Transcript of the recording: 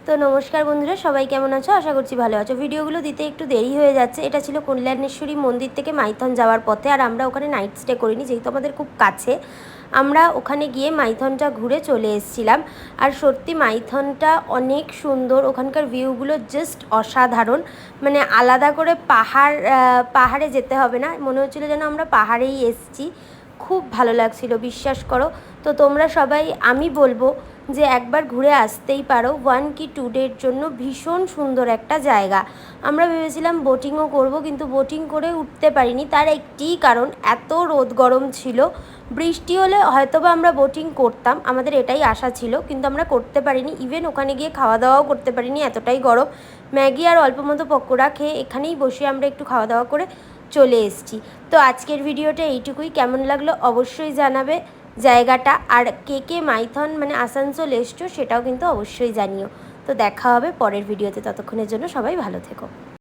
তো নমস্কার বন্ধুরা, সবাই কেমন আছো? আশা করছি ভালো আছো। ভিডিওগুলো দিতে একটু দেরি হয়ে যাচ্ছে। এটা ছিল কল্যাণেশ্বরী মন্দির থেকে মাইথন যাওয়ার পথে, আর আমরা ওখানে নাইট স্টে করিনি, যেহেতু আমাদের খুব কাছে। আমরা ওখানে গিয়ে মাইথনটা ঘুরে চলে এসেছিলাম। আর সত্যি মাইথনটা অনেক সুন্দর, ওখানকার ভিউগুলো জাস্ট অসাধারণ। মানে আলাদা করে পাহাড়ে যেতে হবে না, মনে হচ্ছিলো যেন আমরা পাহাড়েই এসেছি। খুব ভালো লাগছিল, বিশ্বাস করো। তো তোমরা সবাই, আমি বলবো যে একবার ঘুরে আসতেই পারো। 1 কি 2 ডের জন্য ভীষণ সুন্দর একটা জায়গা। আমরা ভেবেছিলাম বোটিংও করব, কিন্তু বোটিং করে উঠতে পারিনি। তার একটিই কারণ, এত রোদ গরম ছিল। বৃষ্টি হলে হয়তোবা আমরা বোটিং করতাম, আমাদের এটাই আশা ছিল, কিন্তু আমরা করতে পারিনি। ইভেন ওখানে গিয়ে খাওয়া দাওয়াও করতে পারিনি, এতটাই গরম। ম্যাগি আর অল্প মতো পকোড়া খেয়ে এখানেই বসে আমরা একটু খাওয়া দাওয়া করে চলে এসেছি। তো আজকের ভিডিওটা এইটুকুই। কেমন লাগলো অবশ্যই জানাবে। জায়গাটা আর কে কে মাইথন মানে আসানসোল এসছো সেটাও কিন্তু অবশ্যই জানিও। তো দেখা হবে পরের ভিডিওতে, ততক্ষণের জন্য সবাই ভালো থেকো।